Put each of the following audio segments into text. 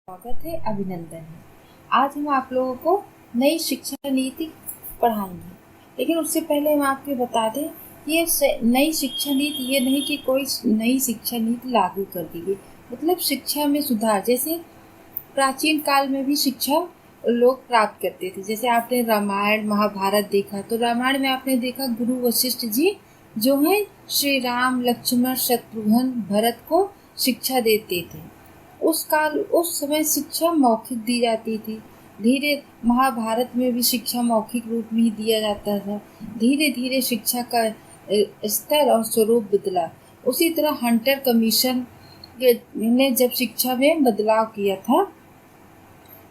स्वागत है, अभिनंदन है। आज हम आप लोगों को नई शिक्षा नीति पढ़ाएंगे, लेकिन उससे पहले हम आपको बता दें ये नई शिक्षा नीति ये नहीं कि कोई नई शिक्षा नीति लागू कर दी गई। मतलब शिक्षा में सुधार, जैसे प्राचीन काल में भी शिक्षा लोग प्राप्त करते थे। जैसे आपने रामायण महाभारत देखा, तो रामायण में आपने देखा गुरु वशिष्ठ जी जो है श्री राम लक्ष्मण शत्रुघ्न भरत को शिक्षा देते थे। उस समय शिक्षा मौखिक दी जाती थी। धीरे महाभारत में भी शिक्षा मौखिक रूप में ही दिया जाता था। धीरे धीरे शिक्षा का स्तर और स्वरूप बदला। उसी तरह हंटर कमीशन ने जब शिक्षा में बदलाव किया था,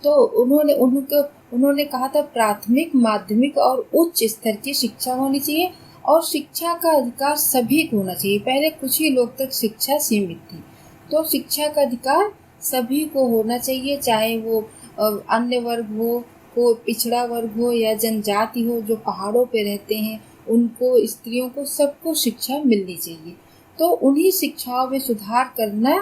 तो उन्होंने कहा था प्राथमिक, माध्यमिक और उच्च स्तर की शिक्षा होनी चाहिए और शिक्षा का अधिकार सभी को होना चाहिए। पहले कुछ ही लोग तक शिक्षा सीमित थी, तो शिक्षा का अधिकार सभी को होना चाहिए, चाहे वो अन्य वर्ग हो, को पिछड़ा वर्ग हो या जनजाति हो, जो पहाड़ों पे रहते हैं उनको, स्त्रियों को, सबको शिक्षा मिलनी चाहिए। तो उन्हीं शिक्षाओं में सुधार करना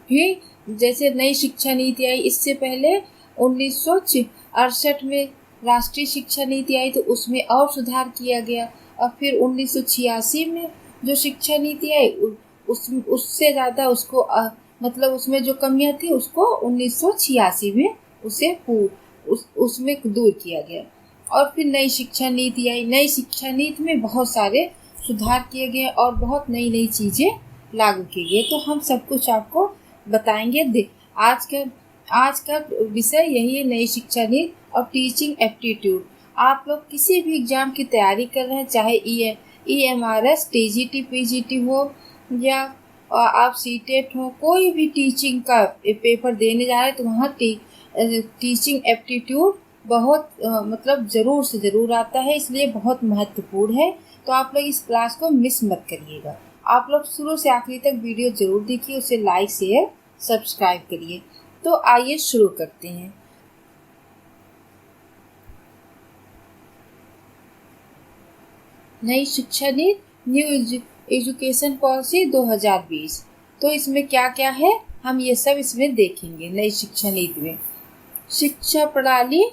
भी, जैसे नई शिक्षा नीति आई, इससे पहले 1968 में राष्ट्रीय शिक्षा नीति आई, तो उसमें और सुधार किया गया। और फिर 1986 में जो शिक्षा नीति आई उससे ज़्यादा उसको मतलब उसमें जो कमियां थी उसको 1986 में उसमें दूर किया गया। और फिर नई शिक्षा नीति आई। नई शिक्षा नीति में बहुत सारे सुधार किए गए और बहुत नई नई चीज़ें लागू की गई। तो हम सब कुछ आपको बताएंगे। आज का विषय यही है, नई शिक्षा नीति और टीचिंग एप्टीट्यूड। आप लोग किसी भी एग्जाम की तैयारी कर रहे हैं, चाहे EMRS, TGT, PGT हो या आप CTET हो, कोई भी टीचिंग का पेपर देने जा रहे हैं, तो वहाँ टीचिंग एप्टीट्यूड बहुत मतलब ज़रूर से ज़रूर आता है, इसलिए बहुत महत्वपूर्ण है। तो आप लोग इस क्लास को मिस मत करिएगा। आप लोग शुरू से आखिरी तक वीडियो ज़रूर देखिए, उसे लाइक शेयर सब्सक्राइब करिए। तो आइए शुरू करते हैं। नई शिक्षा नीति, न्यू एजुकेशन पॉलिसी 2020। तो इसमें क्या क्या है, हम ये सब इसमें देखेंगे। नई शिक्षा नीति में शिक्षा प्रणाली,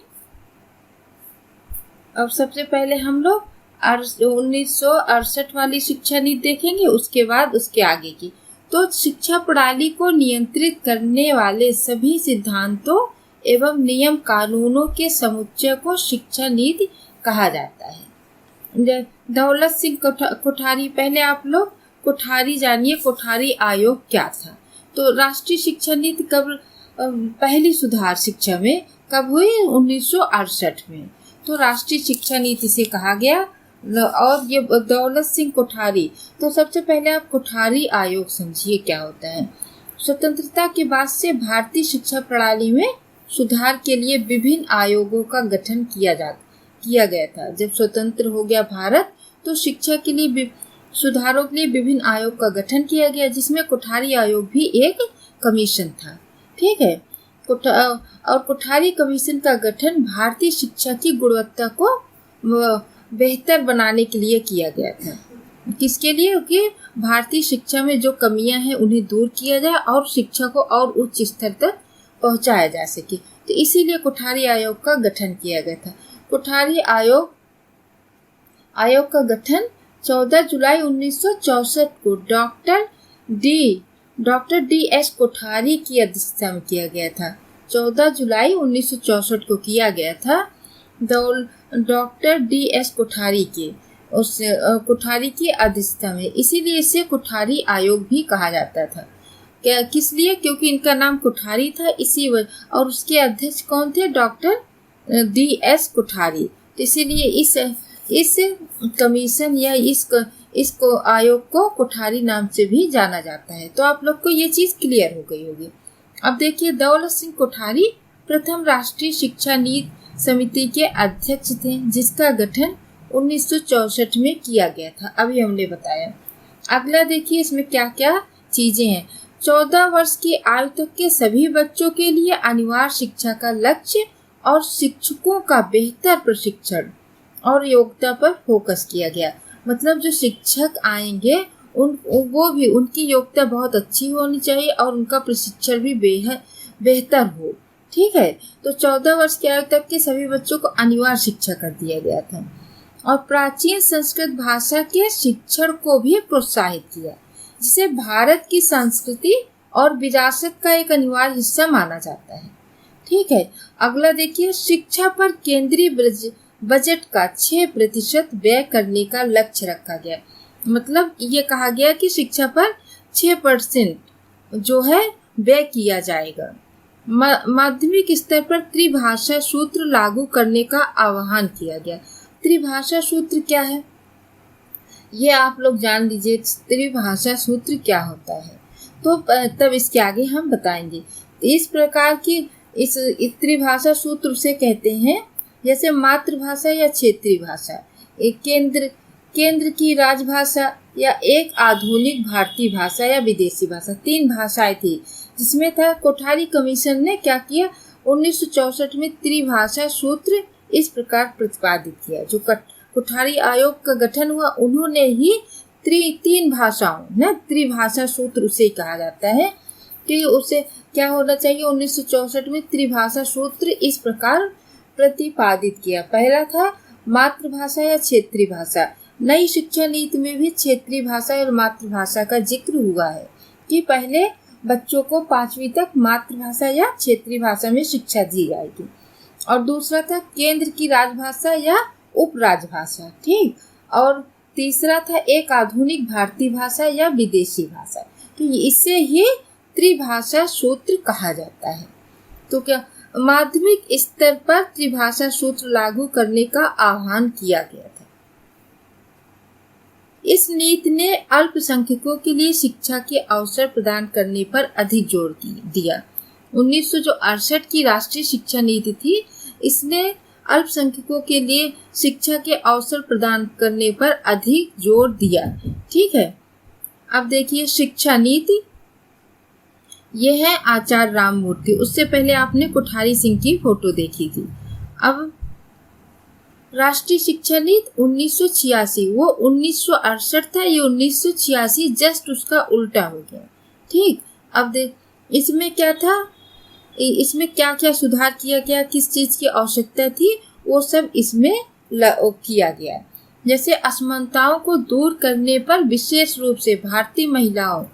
अब सबसे पहले हम लोग 1968 वाली शिक्षा नीति देखेंगे, उसके बाद उसके आगे की। तो शिक्षा प्रणाली को नियंत्रित करने वाले सभी सिद्धांतों एवं नियम कानूनों के समुच्चय को शिक्षा नीति कहा जाता है। दौलत सिंह कोठारी, पहले आप लोग कोठारी जानिए, कोठारी आयोग क्या था। तो राष्ट्रीय शिक्षा नीति कब पहली सुधार शिक्षा में कब हुई? 1968 में। तो राष्ट्रीय शिक्षा नीति से कहा गया। और ये दौलत सिंह कोठारी, तो सबसे पहले आप कोठारी आयोग समझिए क्या होता है। स्वतंत्रता के बाद से भारतीय शिक्षा प्रणाली में सुधार के लिए विभिन्न आयोगों का गठन किया गया था। जब स्वतंत्र हो गया भारत, तो शिक्षा के लिए सुधारों के लिए विभिन्न आयोग का गठन किया गया, जिसमें कोठारी आयोग भी एक कमीशन था। ठीक है। और कोठारी कमीशन का गठन भारतीय शिक्षा की गुणवत्ता को बेहतर बनाने के लिए किया गया था। किसके लिए? कि भारतीय शिक्षा में जो कमियां हैं उन्हें दूर किया जाए और शिक्षा को और उच्च स्तर तक पहुंचाया जा सके। तो इसीलिए कोठारी आयोग का गठन किया गया था। कोठारी आयोग का गठन 14 जुलाई 1964 को डॉक्टर DS कोठारी की अध्यक्षता में किया गया था। 14 जुलाई 1964 को किया गया था डॉक्टर DS कोठारी कोठारी की अध्यक्षता में। इसीलिए इसे कोठारी आयोग भी कहा जाता था। किस लिए? क्योंकि इनका नाम कोठारी था, और उसके अध्यक्ष कौन थे? Doctor DS Kothari. तो इसीलिए इस कमीशन या इसको आयोग को कोठारी नाम से भी जाना जाता है। तो आप लोग को ये चीज क्लियर हो गई होगी। अब देखिए, दौलत सिंह कोठारी प्रथम राष्ट्रीय शिक्षा नीति समिति के अध्यक्ष थे, जिसका गठन 1964 में किया गया था। अभी हमने बताया। अगला देखिए, इसमें क्या क्या चीजें हैं। 14 वर्ष की आयु तक के सभी बच्चों के लिए अनिवार्य शिक्षा का लक्ष्य और शिक्षकों का बेहतर प्रशिक्षण और योग्यता पर फोकस किया गया। मतलब जो शिक्षक आएंगे उनकी योग्यता बहुत अच्छी होनी चाहिए और उनका प्रशिक्षण भी बेहतर हो। ठीक है, तो 14 वर्ष की आयु तक के सभी बच्चों को अनिवार्य शिक्षा कर दिया गया था और प्राचीन संस्कृत भाषा के शिक्षण को भी प्रोत्साहित किया, जिसे भारत की संस्कृति और विरासत का एक अनिवार्य हिस्सा माना जाता है। ठीक है, अगला देखिए, शिक्षा पर केंद्रीय बजट का 6% व्यय करने का लक्ष्य रखा गया। मतलब ये कहा गया कि शिक्षा पर 6% जो है व्यय किया जाएगा। माध्यमिक स्तर पर त्रिभाषा सूत्र लागू करने का आह्वान किया गया। त्रिभाषा सूत्र क्या है, ये आप लोग जान लीजिए। त्रिभाषा सूत्र क्या होता है तो तब इसके आगे हम बताएंगे। इस प्रकार की इस त्रिभाषा सूत्र उसे कहते हैं जैसे मातृभाषा या क्षेत्रीय भाषा, एक केंद्र की राजभाषा या एक आधुनिक भारतीय भाषा या विदेशी भाषा। 3 भाषाएं थी जिसमें था कोठारी कमीशन ने क्या किया, 1964 में त्रिभाषा सूत्र इस प्रकार प्रतिपादित किया। जो कोठारी आयोग का गठन हुआ उन्होंने ही 3 भाषाओं ना त्रिभाषा सूत्र उसे कहा जाता है कि उसे क्या होना चाहिए। 1964 में त्रिभाषा सूत्र इस प्रकार प्रतिपादित किया। पहला था मातृभाषा या क्षेत्रीय भाषा। नई शिक्षा नीति में भी क्षेत्रीय भाषा और मातृभाषा का जिक्र हुआ है कि पहले बच्चों को 5वीं तक मातृभाषा या क्षेत्रीय भाषा में शिक्षा दी जाएगी। और दूसरा था केंद्र की राजभाषा या उपराजभाषा। ठीक, और तीसरा था एक आधुनिक भारतीय भाषा या विदेशी भाषा। तो इससे ही त्रिभाषा सूत्र कहा जाता है। तो क्या माध्यमिक स्तर पर त्रिभाषा सूत्र लागू करने का आह्वान किया गया था। इस नीति ने अल्पसंख्यकों के लिए शिक्षा के अवसर प्रदान करने पर अधिक जोर दिया। 1968 की राष्ट्रीय शिक्षा नीति थी, इसने अल्पसंख्यकों के लिए शिक्षा के अवसर प्रदान करने पर अधिक जोर दिया। ठीक है, अब देखिए शिक्षा नीति, यह है आचार्य राममूर्ति। उससे पहले आपने कोठारी सिंह की फोटो देखी थी। अब राष्ट्रीय शिक्षा नीति 1986, वो 1968 था, ये 1986 जस्ट उसका उल्टा हो गया। ठीक, अब देख इसमें क्या था, इसमें क्या क्या सुधार किया गया, किस चीज की आवश्यकता थी, वो सब इसमें किया गया। जैसे असमानताओं को दूर करने पर विशेष रूप से भारतीय महिलाओं,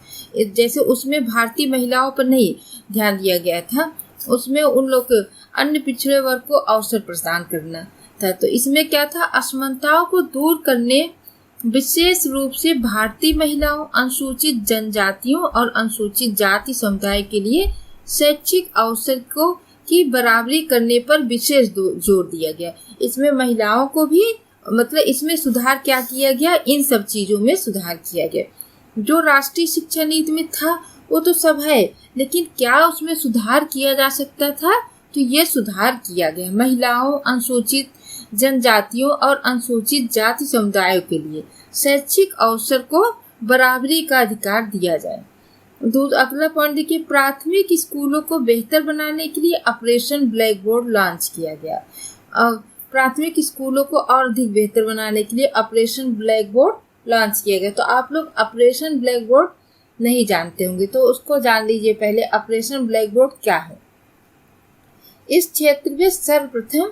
जैसे उसमें भारतीय महिलाओं पर नहीं ध्यान दिया गया था, उसमें उन लोग अन्य पिछड़े वर्ग को अवसर प्रदान करना था। तो इसमें क्या था, असमानताओं को दूर करने विशेष रूप से भारतीय महिलाओं, अनुसूचित जनजातियों और अनुसूचित जाति समुदाय के लिए शैक्षिक अवसर को की बराबरी करने पर विशेष जोर दिया गया। इसमें महिलाओं को भी मतलब इसमें सुधार क्या किया गया, इन सब चीजों में सुधार किया गया। जो राष्ट्रीय शिक्षा नीति में था वो तो सब है, लेकिन क्या उसमें सुधार किया जा सकता था, तो ये सुधार किया गया। महिलाओं, अनुसूचित जनजातियों और अनुसूचित जाति समुदायों के लिए शैक्षिक अवसर को बराबरी का अधिकार दिया जाए। अगला पॉइंट देखिए, प्राथमिक स्कूलों को बेहतर बनाने के लिए ऑपरेशन ब्लैक बोर्ड लॉन्च किया गया। प्राथमिक स्कूलों को और अधिक बेहतर बनाने के लिए ऑपरेशन ब्लैक बोर्ड लॉन्च किया गया। तो आप लोग ऑपरेशन ब्लैक बोर्ड नहीं जानते होंगे, तो उसको जान लीजिए पहले ऑपरेशन ब्लैक बोर्ड क्या है। इस क्षेत्र में सर्वप्रथम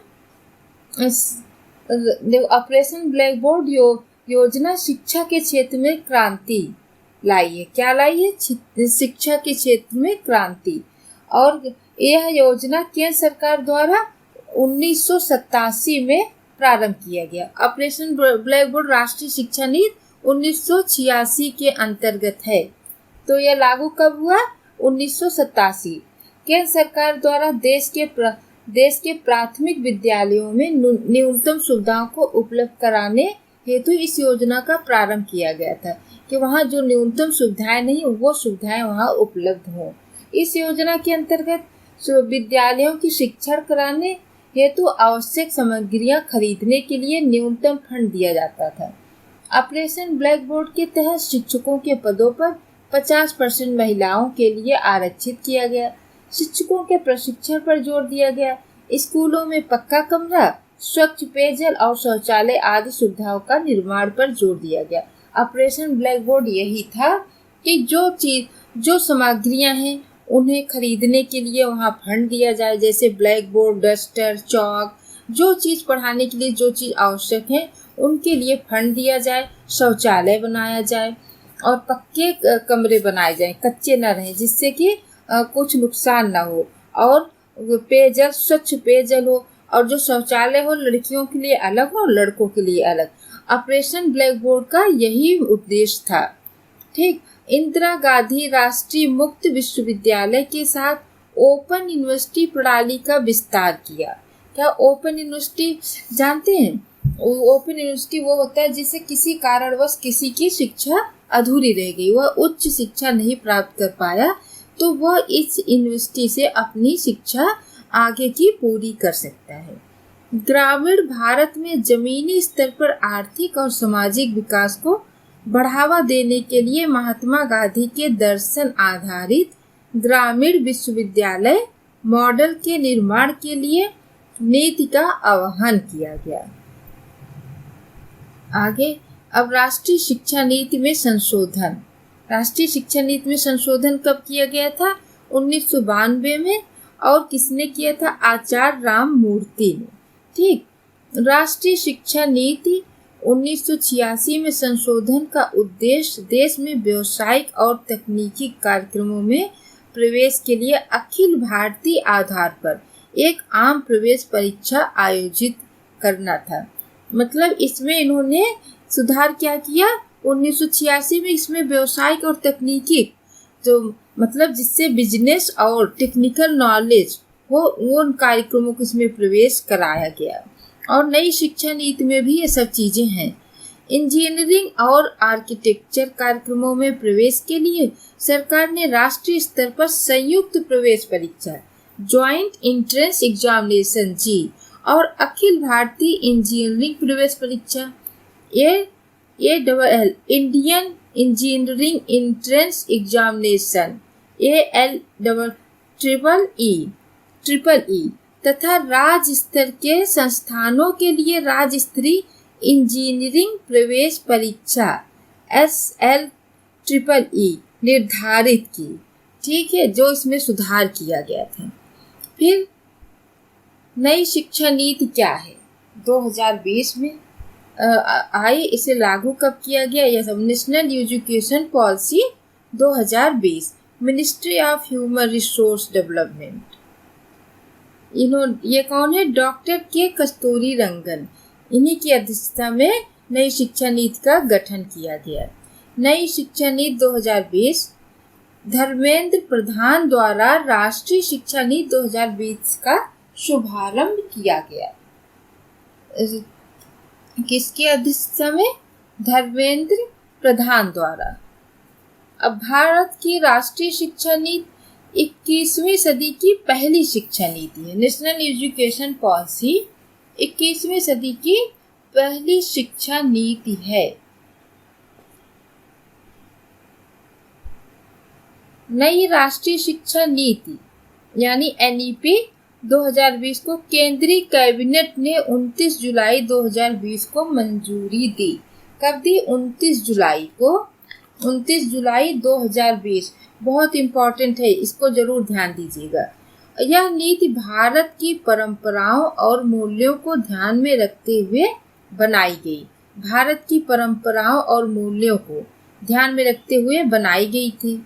ऑपरेशन ब्लैक बोर्ड योजना शिक्षा के क्षेत्र में क्रांति लाई है। क्या लाई है? शिक्षा के क्षेत्र में क्रांति। और यह योजना केंद्र सरकार द्वारा 1987 में प्रारंभ किया गया। ऑपरेशन ब्लैक बोर्ड राष्ट्रीय शिक्षा नीति 1986 के अंतर्गत है। तो यह लागू कब हुआ? 1987। केंद्र सरकार द्वारा देश के प्राथमिक विद्यालयों में न्यूनतम सुविधाओं को उपलब्ध कराने हेतु इस योजना का प्रारंभ किया गया था कि वहाँ जो न्यूनतम सुविधाएं नहीं वो सुविधाएं वहाँ उपलब्ध हों। इस योजना के अंतर्गत विद्यालयों की शिक्षण कराने हेतु आवश्यक सामग्रियां खरीदने के लिए न्यूनतम फंड दिया जाता था। ऑपरेशन ब्लैक बोर्ड के तहत शिक्षकों के पदों पर 50% महिलाओं के लिए आरक्षित किया गया। शिक्षकों के प्रशिक्षण पर जोर दिया गया। स्कूलों में पक्का कमरा, स्वच्छ पेयजल और शौचालय आदि सुविधाओं का निर्माण पर जोर दिया गया। ऑपरेशन ब्लैक बोर्ड यही था कि जो सामग्रियां हैं उन्हें खरीदने के लिए वहाँ फंड दिया जाए, जैसे ब्लैक बोर्ड, डस्टर, चौक, जो चीज़ पढ़ाने के लिए जो चीज़ आवश्यक है उनके लिए फंड दिया जाए। शौचालय बनाया जाए और पक्के कमरे बनाए जाएं, कच्चे न रहें, जिससे कि कुछ नुकसान ना हो, और पेयजल, स्वच्छ पेयजल हो, और जो शौचालय हो लड़कियों के लिए अलग हो, लड़कों के लिए अलग। ऑपरेशन ब्लैक बोर्ड का यही उद्देश्य था। ठीक। इंदिरा गांधी राष्ट्रीय मुक्त विश्वविद्यालय के साथ ओपन यूनिवर्सिटी प्रणाली का विस्तार किया। क्या ओपन यूनिवर्सिटी जानते हैं? ओपन यूनिवर्सिटी वो होता है जिससे किसी कारणवश किसी की शिक्षा अधूरी रह गई, वह उच्च शिक्षा नहीं प्राप्त कर पाया, तो वह इस यूनिवर्सिटी से अपनी शिक्षा आगे की पूरी कर सकता है। ग्रामीण भारत में जमीनी स्तर पर आर्थिक और सामाजिक विकास को बढ़ावा देने के लिए महात्मा गांधी के दर्शन आधारित ग्रामीण विश्वविद्यालय मॉडल के निर्माण के लिए नीति का आह्वान किया गया। आगे अब राष्ट्रीय शिक्षा नीति में संशोधन। राष्ट्रीय शिक्षा नीति में संशोधन कब किया गया था? 1992 में। और किसने किया था? आचार्य राममूर्ति ने। ठीक। राष्ट्रीय शिक्षा नीति 1986 में संशोधन का उद्देश्य देश में व्यावसायिक और तकनीकी कार्यक्रमों में प्रवेश के लिए अखिल भारतीय आधार पर एक आम प्रवेश परीक्षा आयोजित करना था। मतलब इसमें इन्होंने सुधार क्या किया? 1986 में इसमें व्यावसायिक और तकनीकी, तो मतलब जिससे बिजनेस और टेक्निकल नॉलेज हो, उन कार्यक्रमों को इसमें प्रवेश कराया गया। और नई शिक्षा नीति में भी ये सब चीजें हैं। इंजीनियरिंग और आर्किटेक्चर कार्यक्रमों में प्रवेश के लिए सरकार ने राष्ट्रीय स्तर पर संयुक्त प्रवेश परीक्षा, ज्वाइंट एंट्रेंस एग्जामिनेशन जी, और अखिल भारतीय इंजीनियरिंग प्रवेश परीक्षा ALL Indian engineering entrance examination ALEEE तथा राज्य स्तर के संस्थानों के लिए राज्य स्तरीय इंजीनियरिंग प्रवेश परीक्षा SLEE निर्धारित की। ठीक है, जो इसमें सुधार किया गया था। फिर नई शिक्षा नीति क्या है? 2020 में आई। इसे लागू कब किया गया? यह सब national education policy 2020, ministry of human resource development. ये कौन है? डॉक्टर के कस्तूरी रंगन, इन्हीं की अध्यक्षता में नई शिक्षा नीति का गठन किया गया। नई शिक्षा नीति 2020 धर्मेंद्र प्रधान द्वारा राष्ट्रीय शिक्षा नीति 2020 का शुभारंभ किया गया। किसकी अध्यक्षता में? धर्मेंद्र प्रधान द्वारा। अब भारत की राष्ट्रीय शिक्षा नीति 21वीं सदी की पहली शिक्षा नीति है। नेशनल एजुकेशन पॉलिसी 21वीं सदी की पहली शिक्षा नीति है। नई राष्ट्रीय शिक्षा नीति यानी NEP 2020 को केंद्रीय कैबिनेट ने 29 जुलाई 2020 को मंजूरी दी। कब दी? 29 जुलाई को। 29 जुलाई 2020 बहुत इम्पोर्टेंट है, इसको जरूर ध्यान दीजिएगा। यह नीति भारत की परंपराओं और मूल्यों को ध्यान में रखते हुए बनाई गई। भारत की परंपराओं और मूल्यों को ध्यान में रखते हुए बनाई गई थी।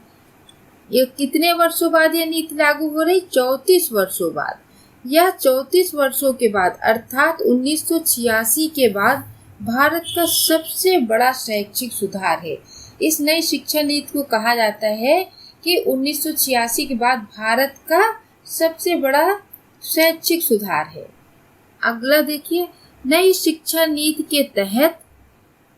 ये कितने वर्षों बाद यह नीति लागू हो रही? 34 वर्षों बाद। यह 34 वर्षों के बाद अर्थात 1986 के बाद भारत का सबसे बड़ा शैक्षिक सुधार है। इस नई शिक्षा नीति को कहा जाता है कि 1986 के बाद भारत का सबसे बड़ा शैक्षिक सुधार है। अगला देखिए, नई शिक्षा नीति के तहत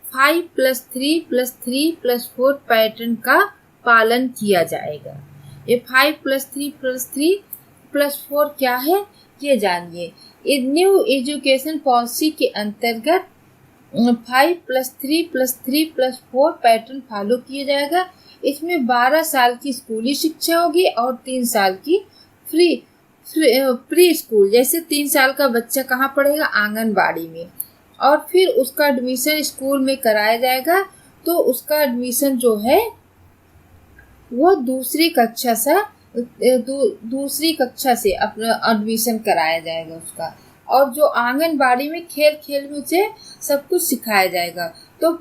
5+3+3+4 पैटर्न का पालन किया जाएगा। ये 5+3+3+4 क्या है ये जानिए। न्यू एजुकेशन पॉलिसी के अंतर्गत 5+3+3+4 पैटर्न फॉलो किया जाएगा। इसमें 12 साल की स्कूली शिक्षा होगी और 3 साल की प्री स्कूल, जैसे 3 साल का बच्चा कहाँ पढ़ेगा? आंगनबाड़ी में। और फिर उसका एडमिशन स्कूल में कराया जाएगा, तो उसका एडमिशन जो है वो दूसरी कक्षा से दूसरी कक्षा से अपना एडमिशन कराया जाएगा उसका। और जो आंगनबाड़ी में खेल खेल में उसे सब कुछ सिखाया जाएगा। तो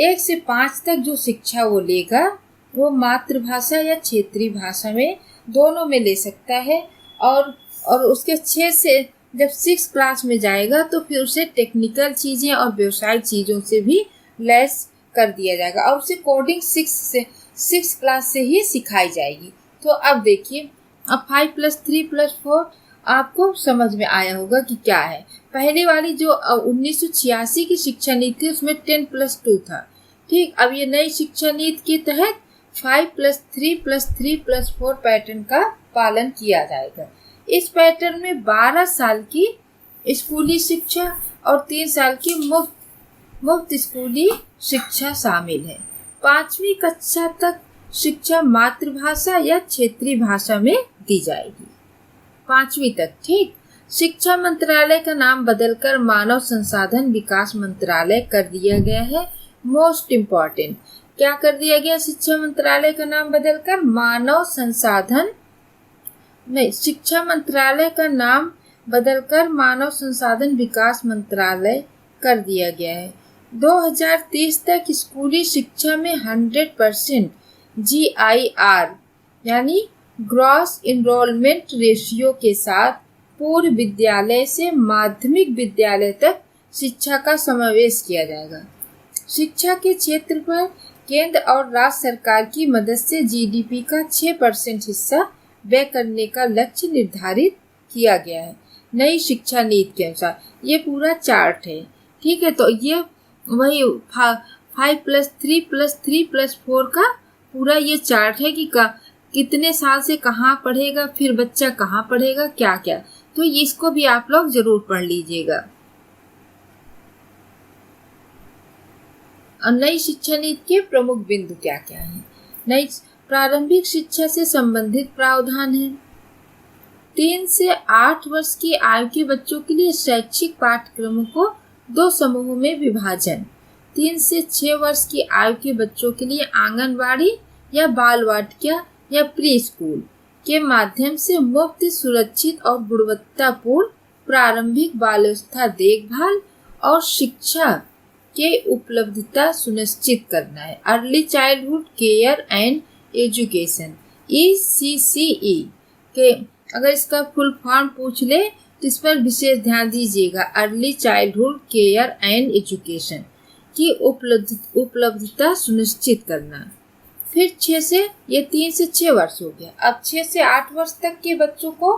1 से 5 तक जो शिक्षा वो लेगा वो मातृभाषा या क्षेत्रीय भाषा में दोनों में ले सकता है। और उसके 6 से जब 6 क्लास में जाएगा तो फिर उसे टेक्निकल चीज़ें और व्यवसायिक चीज़ों से भी लैस कर दिया जाएगा और उसे कोडिंग 6 क्लास से ही सिखाई जाएगी। तो अब देखिए, अब 5+3+4 आपको समझ में आया होगा कि क्या है। पहले वाली जो 1986 की शिक्षा नीति थी उसमें 10+2 था। ठीक, अब ये नई शिक्षा नीति के तहत 5+3+3+4 पैटर्न का पालन किया जाएगा। इस पैटर्न में 12 साल की स्कूली शिक्षा और 3 साल की मुफ्त स्कूली शिक्षा शामिल है। 5वीं कक्षा तक शिक्षा मातृभाषा या क्षेत्रीय भाषा में दी जाएगी। 5वीं तक। ठीक, शिक्षा मंत्रालय का नाम बदलकर मानव संसाधन विकास मंत्रालय कर दिया गया है। मोस्ट इम्पोर्टेंट, क्या कर दिया गया? शिक्षा मंत्रालय का नाम बदलकर शिक्षा मंत्रालय का नाम बदलकर मानव संसाधन विकास मंत्रालय कर दिया गया है। 2030 तक स्कूली शिक्षा में 100% GIR यानी ग्रॉस इनरोलमेंट रेशियो के साथ पूर्व विद्यालय से माध्यमिक विद्यालय तक शिक्षा का समावेश किया जाएगा। शिक्षा के क्षेत्र पर केंद्र और राज्य सरकार की मदद से GDP का 6% हिस्सा व्यय करने का लक्ष्य निर्धारित किया गया है नई शिक्षा नीति के अनुसार। ये पूरा चार्ट है। ठीक है, तो ये वही 5+3+3+4 का पूरा ये चार्ट है कि कितने साल से कहाँ पढ़ेगा, फिर बच्चा कहाँ पढ़ेगा, क्या क्या। तो इसको भी आप लोग जरूर पढ़ लीजिएगा। और नई शिक्षा नीति के प्रमुख बिंदु क्या क्या हैं? नई प्रारंभिक शिक्षा से संबंधित प्रावधान है। 3 से 8 वर्ष की आयु के बच्चों के लिए शैक्षिक पाठ्यक्रमों को 2 समूहों में विभाजन। 3 से 6 वर्ष की आयु के बच्चों के लिए आंगनबाड़ी या बाल वाटिका या प्री स्कूल के माध्यम से मुफ्त, सुरक्षित और गुणवत्तापूर्ण प्रारंभिक बाल्यावस्था देखभाल और शिक्षा के उपलब्धता सुनिश्चित करना है। Early childhood care and education ECCE के अगर इसका फुल फॉर्म पूछ ले तो इस पर विशेष ध्यान दीजिएगा। Early childhood care and education की उपलब्धता सुनिश्चित करना। फिर 3 से 6 वर्ष हो गया। अब 6 से 8 वर्ष तक के बच्चों को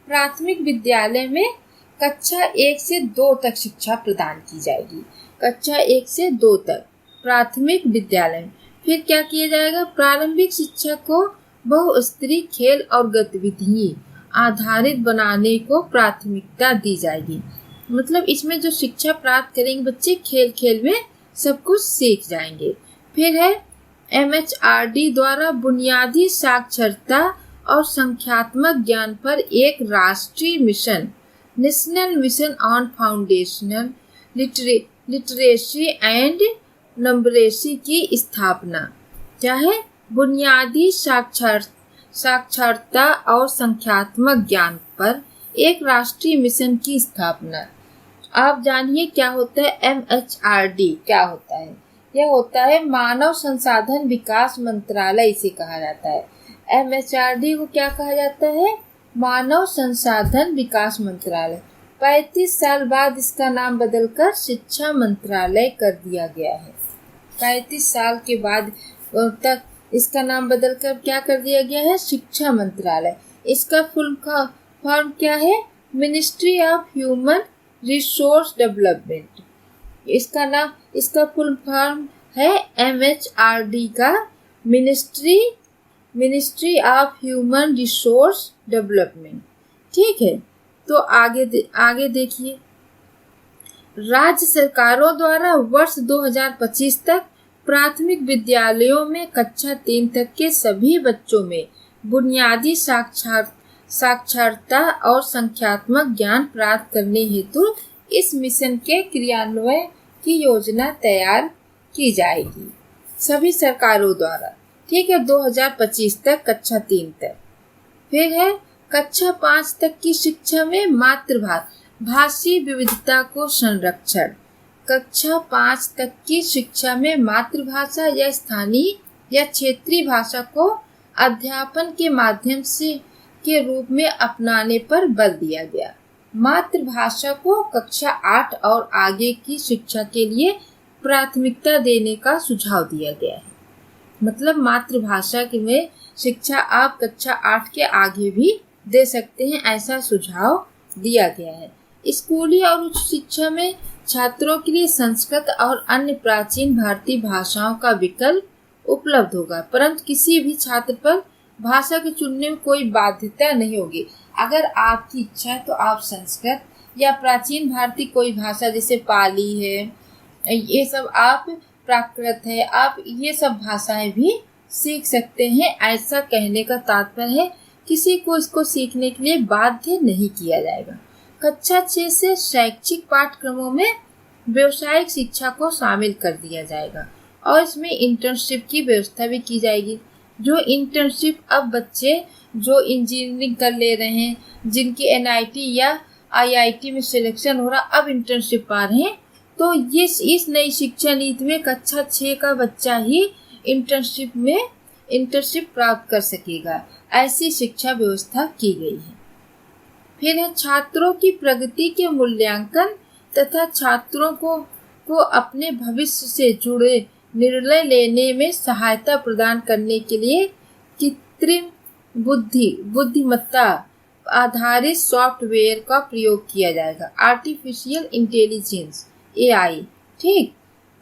प्राथमिक विद्यालय में कक्षा 1 से 2 तक शिक्षा प्रदान की जाएगी। कक्षा 1 से 2 तक प्राथमिक विद्यालय में। फिर क्या किया जाएगा? प्रारंभिक शिक्षा को बहुस्तरीय खेल और गतिविधि आधारित बनाने को प्राथमिकता दी जाएगी। मतलब इसमें जो शिक्षा प्राप्त करेंगे बच्चे खेल खेल में सब कुछ सीख जाएंगे। फिर है MHRD द्वारा बुनियादी साक्षरता और संख्यात्मक ज्ञान पर एक राष्ट्रीय मिशन, national mission on foundational literacy and numeracy की स्थापना। क्या है? बुनियादी साक्षरता और संख्यात्मक ज्ञान पर एक राष्ट्रीय मिशन की स्थापना। आप जानिए क्या होता है MHRD? क्या होता है? यह होता है मानव संसाधन विकास मंत्रालय, इसे कहा जाता है। MHRD को क्या कहा जाता है? मानव संसाधन विकास मंत्रालय। 35 साल बाद इसका नाम बदलकर शिक्षा मंत्रालय कर दिया गया है। 35 साल के बाद तक इसका नाम बदलकर क्या कर दिया गया है? शिक्षा मंत्रालय। इसका फुल फॉर्म क्या है? Ministry of human resource development. इसका फुल फॉर्म है MHRD का ministry of human resource development. ठीक है, तो आगे देखिए। राज्य सरकारों द्वारा वर्ष 2025 तक प्राथमिक विद्यालयों में कक्षा 3 तक के सभी बच्चों में बुनियादी साक्षरता और संख्यात्मक ज्ञान प्राप्त करने हेतु इस मिशन के क्रियान्वयन की योजना तैयार की जाएगी सभी सरकारों द्वारा। ठीक है, 2025 तक कक्षा 3 तक। फिर है कक्षा 5 तक की शिक्षा में मातृभाषी विविधता को संरक्षण। कक्षा 5 तक की शिक्षा में मातृभाषा या स्थानीय या क्षेत्रीय भाषा को अध्यापन के माध्यम से के रूप में अपनाने पर बल दिया गया। मातृभाषा को कक्षा 8 और आगे की शिक्षा के लिए प्राथमिकता देने का सुझाव दिया गया है। मतलब मातृभाषा की में शिक्षा आप कक्षा 8 के आगे भी दे सकते हैं, ऐसा सुझाव दिया गया है। स्कूली और उच्च शिक्षा में छात्रों के लिए संस्कृत और अन्य प्राचीन भारतीय भाषाओं का विकल्प उपलब्ध होगा, परंतु किसी भी छात्र पर भाषा के चुनने में कोई बाध्यता नहीं होगी। अगर आपकी इच्छा है तो आप संस्कृत या प्राचीन भारतीय कोई भाषा जैसे पाली है, ये सब आप प्राकृत है, आप ये सब भाषाएं भी सीख सकते हैं। ऐसा कहने का तात्पर्य है किसी को इसको सीखने के लिए बाध्य नहीं किया जाएगा। कक्षा 6 से शैक्षिक पाठ्यक्रमों में व्यावसायिक शिक्षा को शामिल कर दिया जाएगा और इसमें इंटर्नशिप की व्यवस्था भी की जाएगी। जो इंटर्नशिप अब बच्चे जो इंजीनियरिंग कर ले रहे हैं, जिनकी NIT या IIT में सिलेक्शन हो रहा, अब इंटर्नशिप पा रहे हैं, तो ये इस नई शिक्षा नीति में कक्षा 6 का बच्चा ही इंटर्नशिप प्राप्त कर सकेगा। ऐसी शिक्षा व्यवस्था की गई है। फिर है छात्रों की प्रगति के मूल्यांकन तथा छात्रों को अपने भविष्य से जुड़े निर्णय लेने में सहायता प्रदान करने के लिए कृत्रिम बुद्धिमत्ता आधारित सॉफ्टवेयर का प्रयोग किया जाएगा। आर्टिफिशियल इंटेलिजेंस AI, ठीक,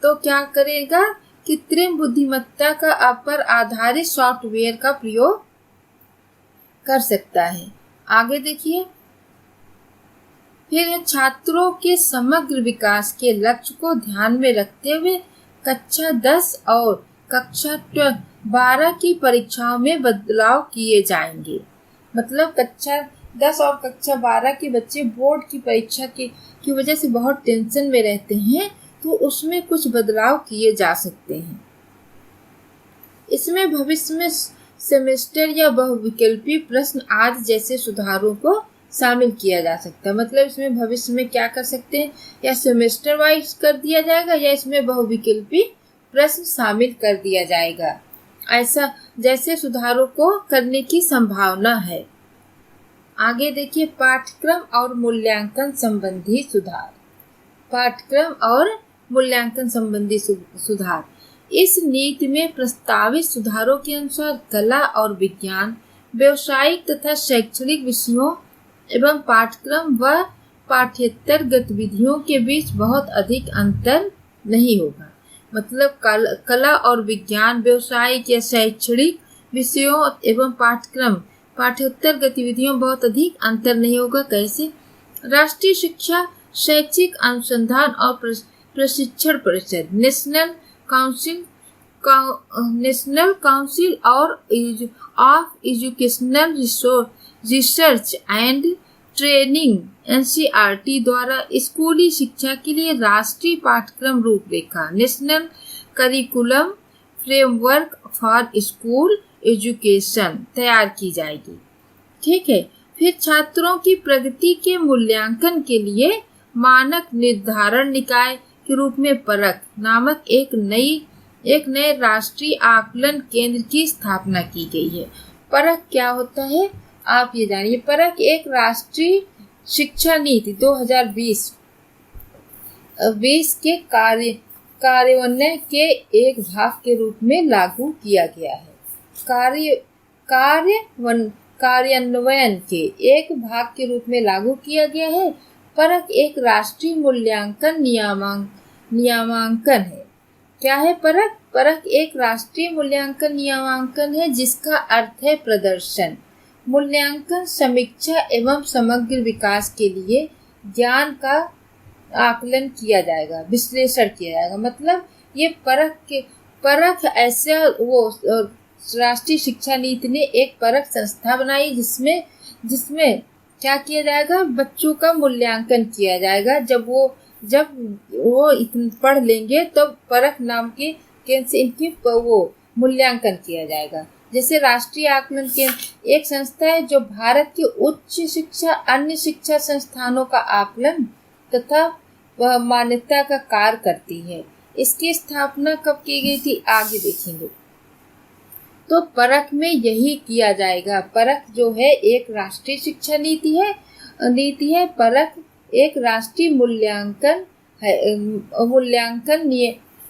तो क्या करेगा, कृत्रिम बुद्धिमत्ता का पर आधारित सॉफ्टवेयर का प्रयोग कर सकता है। आगे देखिए, फिर छात्रों के समग्र विकास के लक्ष्य को ध्यान में रखते हुए कक्षा 10 और कक्षा 12 की परीक्षाओं में बदलाव किए जाएंगे। मतलब कक्षा 10 और कक्षा 12 के बच्चे बोर्ड की परीक्षा की वजह से बहुत टेंशन में रहते हैं, तो उसमें कुछ बदलाव किए जा सकते हैं। इसमें भविष्य में सेमेस्टर या बहुविकल्पी प्रश्न आदि जैसे सुधारों को शामिल किया जा सकता है। मतलब इसमें भविष्य में क्या कर सकते हैं, या सेमेस्टर वाइज कर दिया जाएगा या इसमें बहुविकल्पी प्रश्न शामिल कर दिया जाएगा। ऐसा जैसे सुधारों को करने की संभावना है। आगे देखिए, पाठ्यक्रम और मूल्यांकन संबंधी सुधार। पाठ्यक्रम और मूल्यांकन संबंधी सुधार। इस नीति में प्रस्तावित सुधारों के अनुसार कला और विज्ञान, व्यवसायिक तथा शैक्षणिक विषयों एवं पाठ्यक्रम व पाठ्येतर गतिविधियों के बीच बहुत अधिक अंतर नहीं होगा। मतलब कला और विज्ञान, व्यवसायिक या शैक्षणिक विषयों एवं पाठ्येतर गतिविधियों में बहुत अधिक अंतर नहीं होगा। कैसे? राष्ट्रीय शिक्षा शैक्षिक अनुसंधान और प्रशिक्षण परिषद national council of educational research and training NCERT द्वारा स्कूली शिक्षा के लिए राष्ट्रीय पाठ्यक्रम रूपरेखा national curriculum framework for school education तैयार की जाएगी। ठीक है। फिर छात्रों की प्रगति के मूल्यांकन के लिए मानक निर्धारण निकाय के रूप में परख नामक एक नए राष्ट्रीय आकलन केंद्र की स्थापना की गई है। परख क्या होता है आप ये जानिए। परख एक राष्ट्रीय शिक्षा नीति 2020 के कार्यान्वयन के एक भाग के रूप में लागू किया गया है। कार्यान्वयन के एक भाग के रूप में लागू किया गया है। परख एक राष्ट्रीय मूल्यांकन नियामांकन है। क्या है परख? परख एक राष्ट्रीय मूल्यांकन नियामांकन है जिसका अर्थ है प्रदर्शन, मूल्यांकन, समीक्षा एवं समग्र विकास के लिए ज्ञान का आकलन किया जाएगा, विश्लेषण किया जाएगा। मतलब ये परख ऐसा वो राष्ट्रीय शिक्षा नीति ने एक परख संस्था बनाई जिसमें क्या किया जाएगा, बच्चों का मूल्यांकन किया जाएगा। जब वो पढ़ लेंगे तो परख नाम के केंद्र से इनकी वो मूल्यांकन किया जाएगा। जैसे राष्ट्रीय आकलन केंद्र एक संस्था है जो भारत की उच्च शिक्षा अन्य शिक्षा संस्थानों का आकलन तथा वह मान्यता का कार्य करती है। इसकी स्थापना कब की गई थी आगे देखेंगे। तो परख में यही किया जाएगा। परख जो है एक राष्ट्रीय शिक्षा नीति है। परख एक राष्ट्रीय मूल्यांकन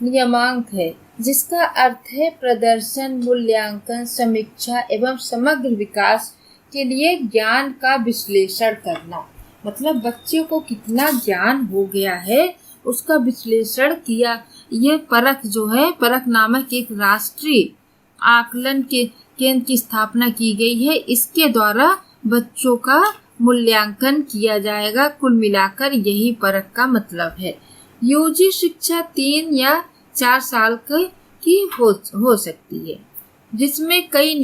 नियमांक है, जिसका अर्थ है प्रदर्शन, मूल्यांकन, समीक्षा एवं समग्र विकास के लिए ज्ञान का विश्लेषण करना। मतलब बच्चे को कितना ज्ञान हो गया है उसका विश्लेषण किया। ये परख जो है, परख नामक एक राष्ट्रीय आकलन के केंद्र की स्थापना की गई है। इसके द्वारा बच्चों का मूल्यांकन किया जाएगा। कुल मिलाकर यही परख का मतलब है। यूजी शिक्षा 3 या 4 साल की हो सकती है, जिसमें कई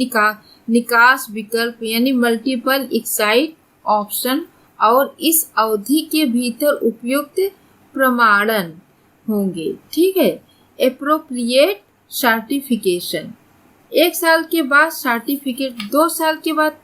निकास विकल्प यानी मल्टीपल एक्साइट ऑप्शन और इस अवधि के भीतर उपयुक्त प्रमाणन होंगे। ठीक है। एप्रोप्रिएट सर्टिफिकेशन 1 साल के बाद सर्टिफिकेट, 2 साल के बाद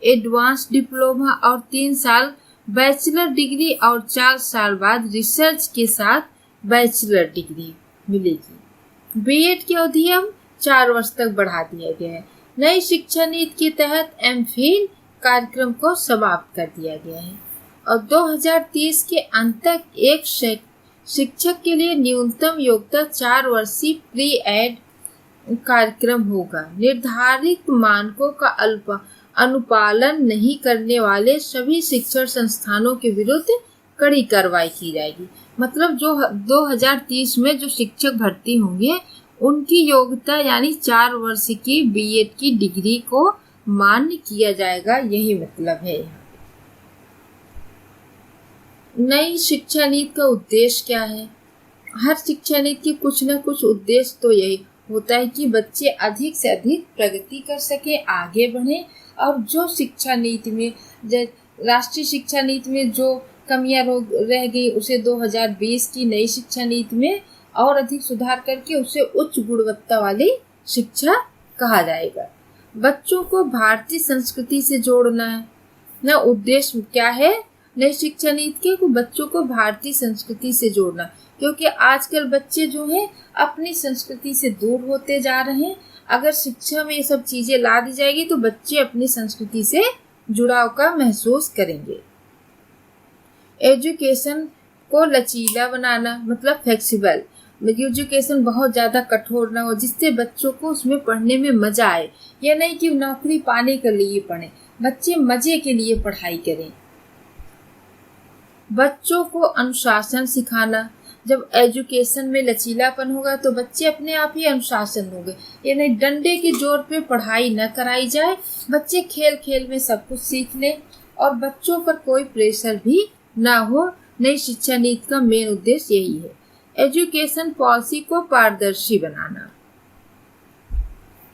एडवांस डिप्लोमा और 3 साल बैचलर डिग्री और 4 साल बाद रिसर्च के साथ बैचलर डिग्री मिलेगी। बीएड की अवधि हम 4 वर्ष तक बढ़ा दिया गया है। नई शिक्षा नीति के तहत एमफिल कार्यक्रम को समाप्त कर दिया गया है और 2030 के अंत तक एक शिक्षक के लिए न्यूनतम योग्यता 4 वर्षीय प्री एड कार्यक्रम होगा। निर्धारित मानकों का अनुपालन नहीं करने वाले सभी शिक्षण संस्थानों के विरुद्ध कड़ी कार्रवाई की जाएगी। मतलब जो 2030 में जो शिक्षक भर्ती होंगे उनकी योग्यता यानी 4 वर्ष की बीएड की डिग्री को मान्य किया जाएगा, यही मतलब है। नई शिक्षा नीति का उद्देश्य क्या है? हर शिक्षा नीति की कुछ न कुछ उद्देश्य तो यही होता है कि बच्चे अधिक से अधिक प्रगति कर सके, आगे बढ़े और जो शिक्षा नीति में राष्ट्रीय शिक्षा नीति में जो कमियां रह गई उसे 2020 की नई शिक्षा नीति में और अधिक सुधार करके उसे उच्च गुणवत्ता वाली शिक्षा कहा जाएगा। बच्चों को भारतीय संस्कृति से जोड़ना है ना। उद्देश्य क्या है नई शिक्षा नीति के? बच्चों को भारतीय संस्कृति से जोड़ना, क्योंकि आजकल बच्चे जो हैं अपनी संस्कृति से दूर होते जा रहे हैं। अगर शिक्षा में ये सब चीजें ला दी जाएगी तो बच्चे अपनी संस्कृति से जुड़ाव का महसूस करेंगे। एजुकेशन को लचीला बनाना, मतलब फ्लेक्सिबल। एजुकेशन बहुत ज्यादा कठोर ना हो, जिससे बच्चों को उसमें पढ़ने में मजा आए। यह नहीं कि नौकरी पाने के लिए पढ़े, बच्चे मजे के लिए पढ़ाई करें। बच्चों को अनुशासन सिखाना। जब एजुकेशन में लचीलापन होगा तो बच्चे अपने आप ही अनुशासन होंगे। ये नहीं डंडे के जोर पे पढ़ाई न कराई जाए, बच्चे खेल खेल में सब कुछ सीख लें और बच्चों पर कोई प्रेशर भी ना हो। नई शिक्षा नीति का मेन उद्देश्य यही है। एजुकेशन पॉलिसी को पारदर्शी बनाना।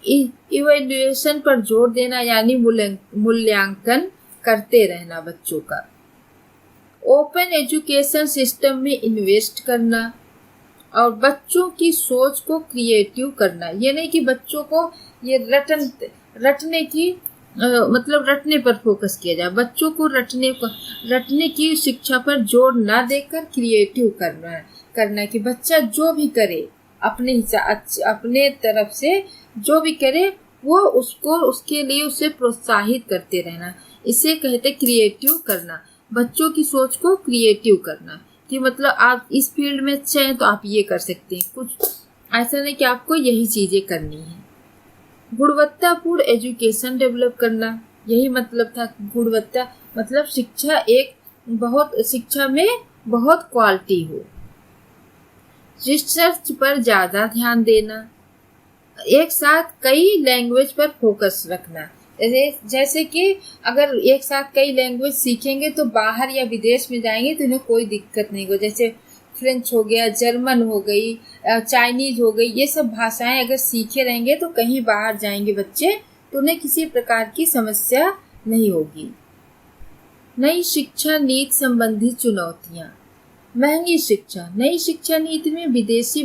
इवैल्यूएशन पर जोर देना यानी मूल्यांकन करते रहना बच्चों का। ओपन एजुकेशन सिस्टम में इन्वेस्ट करना और बच्चों की सोच को क्रिएटिव करना। ये नहीं कि बच्चों को ये रटने पर फोकस किया जाए। बच्चों को रटने की शिक्षा पर जोर ना देकर क्रिएटिव करना कि बच्चा जो भी करे अपने तरफ से जो भी करे वो उसके लिए उसे प्रोत्साहित करते रहना। इसे कहते क्रिएटिव करना। बच्चों की सोच को क्रिएटिव करना कि मतलब आप इस फील्ड में अच्छे हैं तो आप ये कर सकते हैं। कुछ ऐसा नहीं कि आपको यही चीजें करनी है। गुणवत्तापूर्ण एजुकेशन डेवलप करना, यही मतलब था। गुणवत्ता मतलब शिक्षा में बहुत क्वालिटी हो। रिसर्च पर ज्यादा ध्यान देना। एक साथ कई लैंग्वेज पर फोकस रखना। जैसे कि अगर एक साथ कई लैंग्वेज सीखेंगे तो बाहर या विदेश में जाएंगे तो उन्हें कोई दिक्कत नहीं हो। जैसे फ्रेंच हो गया, जर्मन हो गई, चाइनीज हो गई, ये सब भाषाएं अगर सीखे रहेंगे तो कहीं बाहर जाएंगे बच्चे तो उन्हें किसी प्रकार की समस्या नहीं होगी। नई शिक्षा नीति संबंधी चुनौतियां। महंगी शिक्षा। नई शिक्षा नीति में विदेशी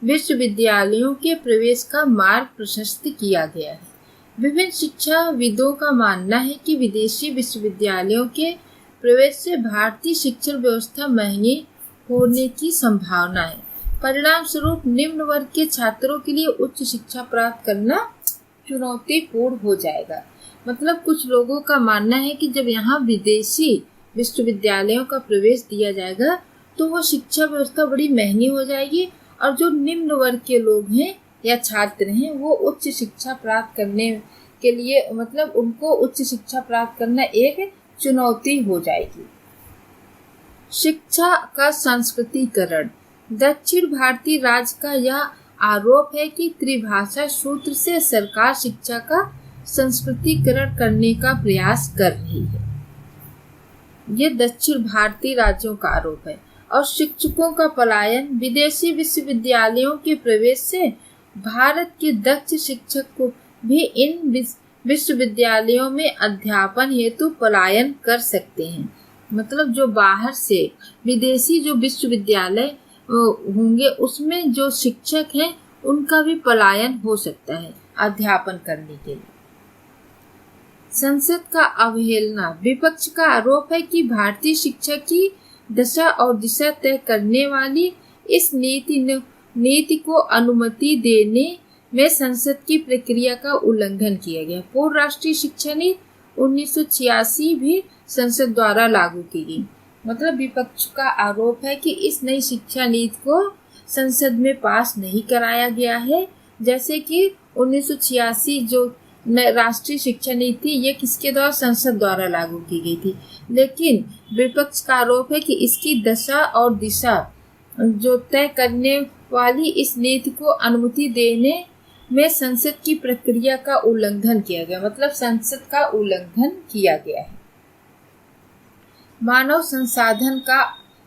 विश्वविद्यालयों के प्रवेश का मार्ग प्रशस्त किया गया है। विभिन्न शिक्षाविदों का मानना है कि विदेशी विश्वविद्यालयों के प्रवेश से भारतीय शिक्षण व्यवस्था महंगी होने की संभावना है। परिणाम स्वरूप निम्न वर्ग के छात्रों के लिए उच्च शिक्षा प्राप्त करना चुनौतीपूर्ण हो जाएगा। मतलब कुछ लोगों का मानना है कि जब यहाँ विदेशी विश्वविद्यालयों का प्रवेश दिया जाएगा तो वह शिक्षा व्यवस्था बड़ी महंगी हो जाएगी और जो निम्न वर्ग के लोग हैं या छात्र हैं वो उच्च शिक्षा प्राप्त करने के लिए मतलब उनको उच्च शिक्षा प्राप्त करना एक चुनौती हो जाएगी। शिक्षा का संस्कृतिकरण। दक्षिण भारतीय राज्य का यह आरोप है कि त्रिभाषा सूत्र से सरकार शिक्षा का संस्कृतिकरण करने का प्रयास कर रही है। ये दक्षिण भारतीय राज्यों का आरोप है। और शिक्षकों का पलायन। विदेशी विश्वविद्यालयों के प्रवेश से भारत के दक्ष शिक्षक को भी इन विश्वविद्यालयों में अध्यापन हेतु पलायन कर सकते हैं। मतलब जो बाहर से विदेशी जो विश्वविद्यालय होंगे उसमें जो शिक्षक हैं उनका भी पलायन हो सकता है अध्यापन करने के लिए। संसद का अवहेलना। विपक्ष का आरोप है कि भारतीय शिक्षा की दशा और दिशा तय करने वाली इस नीति को अनुमति देने में संसद की प्रक्रिया का उल्लंघन किया गया। पूर्व राष्ट्रीय शिक्षा नीति 1986 भी संसद द्वारा लागू की गई। मतलब विपक्ष का आरोप है कि इस नई शिक्षा नीति को संसद में पास नहीं कराया गया है। जैसे कि 1986 जो राष्ट्रीय शिक्षा नीति ये किसके द्वारा संसद द्वारा लागू की गई थी, लेकिन विपक्ष का आरोप है कि इसकी दशा और दिशा जो तय करने वाली इस नीति को अनुमति देने में संसद की प्रक्रिया का उल्लंघन किया गया। मतलब संसद का उल्लंघन किया गया है। मानव संसाधन का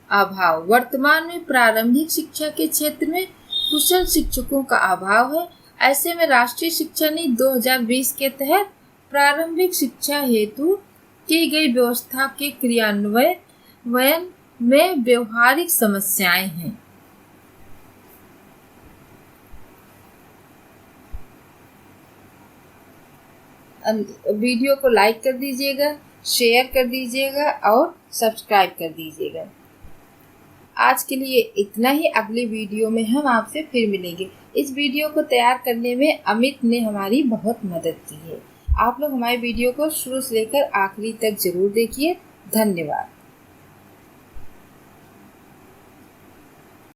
अभाव। वर्तमान में प्रारंभिक शिक्षा के क्षेत्र में कुशल शिक्षकों का अभाव है। ऐसे में राष्ट्रीय शिक्षा नीति 2020 के तहत प्रारंभिक शिक्षा हेतु की गई व्यवस्था के क्रियान्वयन में व्यवहारिक समस्याएं हैं। वीडियो को लाइक कर दीजिएगा, शेयर कर दीजिएगा और सब्सक्राइब कर दीजिएगा। आज के लिए इतना ही। अगली वीडियो में हम आपसे फिर मिलेंगे। इस वीडियो को तैयार करने में अमित ने हमारी बहुत मदद की है। आप लोग हमारे वीडियो को शुरू से लेकर आखिरी तक जरूर देखिए। धन्यवाद।